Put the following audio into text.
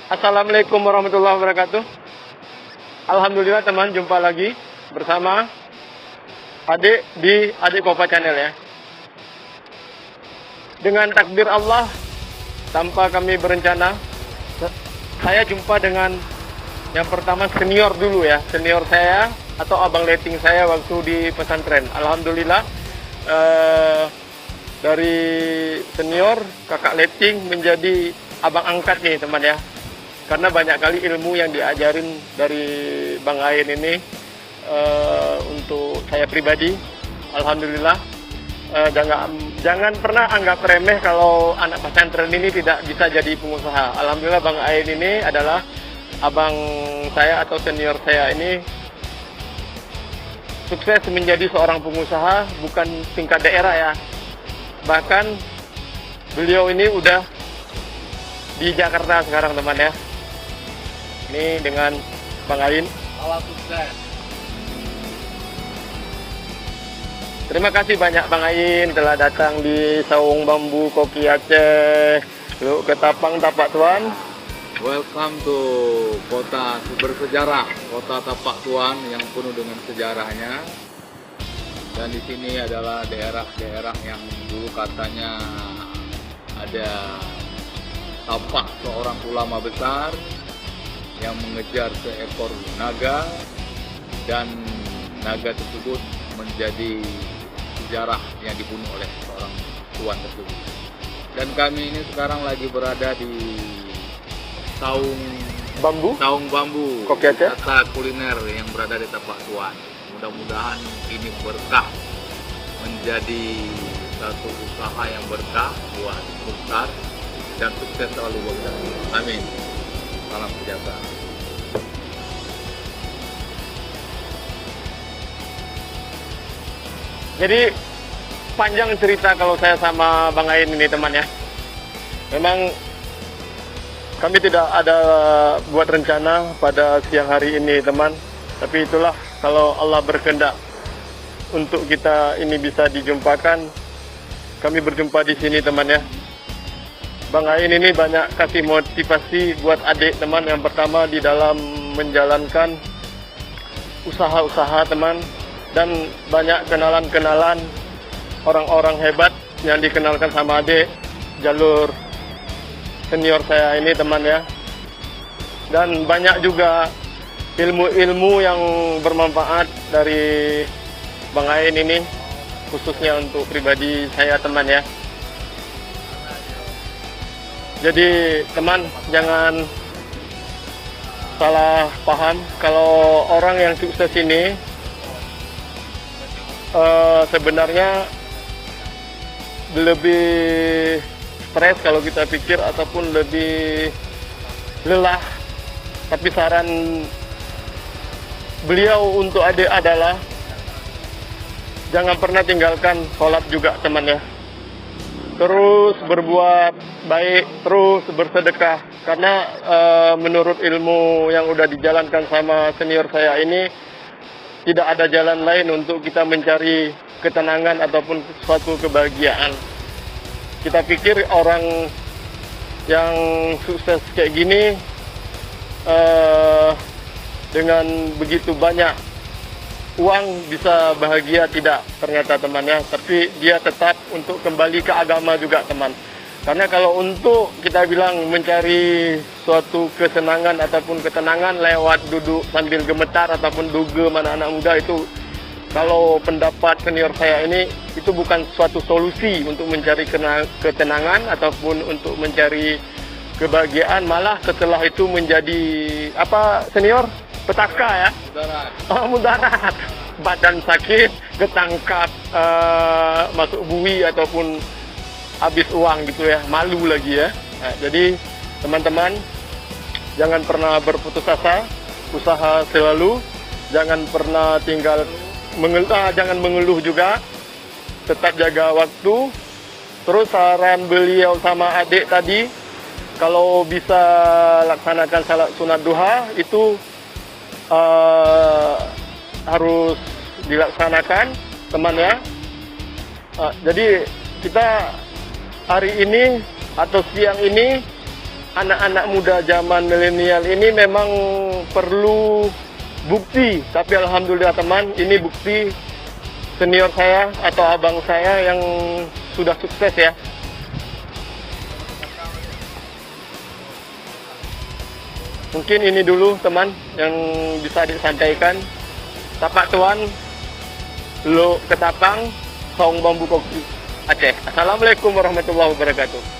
Assalamualaikum warahmatullahi wabarakatuh. Alhamdulillah teman, jumpa lagi bersama Adik di Adik Kopa Channel ya. Dengan takdir Allah, tanpa kami berencana, saya jumpa dengan yang pertama senior dulu ya. Senior saya atau abang letting saya waktu di pesantren. Alhamdulillah dari senior kakak letting menjadi abang angkat nih teman ya. Karena banyak kali ilmu yang diajarin dari Bang Ain ini untuk saya pribadi. Alhamdulillah, jangan pernah anggap remeh kalau anak pesantren ini tidak bisa jadi pengusaha. Alhamdulillah Bang Ain ini adalah abang saya atau senior saya ini sukses menjadi seorang pengusaha, bukan tingkat daerah ya. Bahkan beliau ini udah di Jakarta sekarang teman ya. Ini dengan Bang Ain. Salam sukses. Terima kasih banyak Bang Ain telah datang di Saung Bambu Koki Aceh. Yuk ke Tapang Tapak Tuan. Welcome to kota bersejarah, kota Tapak Tuan yang penuh dengan sejarahnya. Dan di sini adalah daerah-daerah yang dulu katanya ada tapak seorang ulama besar yang mengejar seekor naga, dan naga tersebut menjadi sejarah yang dibunuh oleh seorang tuan tersebut. Dan kami ini sekarang lagi berada di Saung Bambu Koki Aceh. wisata kuliner yang berada di Tapak Tuan. Mudah-mudahan ini berkah, menjadi satu usaha yang berkah buat Mukhtar, dan sukses selalu buat kami. Amin. Salam sejahtera. Jadi panjang cerita kalau saya sama Bang Ain ini teman ya. Memang kami tidak ada buat rencana pada siang hari ini teman. Tapi itulah kalau Allah berkehendak untuk kita ini bisa dijumpakan. Kami berjumpa di sini teman ya. Bang Ain ini banyak kasih motivasi buat adik teman. Yang pertama di dalam menjalankan usaha-usaha teman, dan banyak kenalan-kenalan orang-orang hebat yang dikenalkan sama adik jalur senior saya ini teman ya. Dan banyak juga ilmu-ilmu yang bermanfaat dari Bang Ain ini, khususnya untuk pribadi saya teman ya. Jadi teman, jangan salah paham kalau orang yang sukses ini sebenarnya lebih stres kalau kita pikir, ataupun lebih lelah. Tapi saran beliau untuk adik adalah jangan pernah tinggalkan sholat juga teman ya. Terus berbuat baik, terus bersedekah. Karena menurut ilmu yang udah dijalankan sama senior saya ini, tidak ada jalan lain untuk kita mencari ketenangan ataupun suatu kebahagiaan. Kita pikir orang yang sukses kayak gini dengan begitu banyak uang bisa bahagia, tidak ternyata temannya. Tapi dia tetap untuk kembali ke agama juga teman. Karena kalau untuk kita bilang mencari suatu kesenangan ataupun ketenangan lewat duduk sambil gemetar ataupun duga mana anak muda, itu kalau pendapat senior saya ini, itu bukan suatu solusi untuk mencari ketenangan ataupun untuk mencari kebahagiaan. Malah setelah itu menjadi apa senior? Petaka ya? Mudarat. Oh, mudarat. Badan sakit, ketangkap masuk bui ataupun habis uang gitu ya, malu lagi ya. Nah, jadi teman-teman, jangan pernah berputus asa, usaha selalu, jangan pernah jangan mengeluh juga, tetap jaga waktu. Terus saran beliau sama adik tadi, kalau bisa laksanakan salat sunat duha itu harus dilaksanakan teman ya. Jadi kita hari ini atau siang ini anak-anak muda zaman milenial ini memang perlu bukti. Tapi alhamdulillah teman, ini bukti senior saya atau abang saya yang sudah sukses ya. Mungkin ini dulu teman yang bisa disampaikan. Tapak Tuan, Lo Ketapang, Song Bambu Kopi Aceh. Assalamualaikum warahmatullahi wabarakatuh.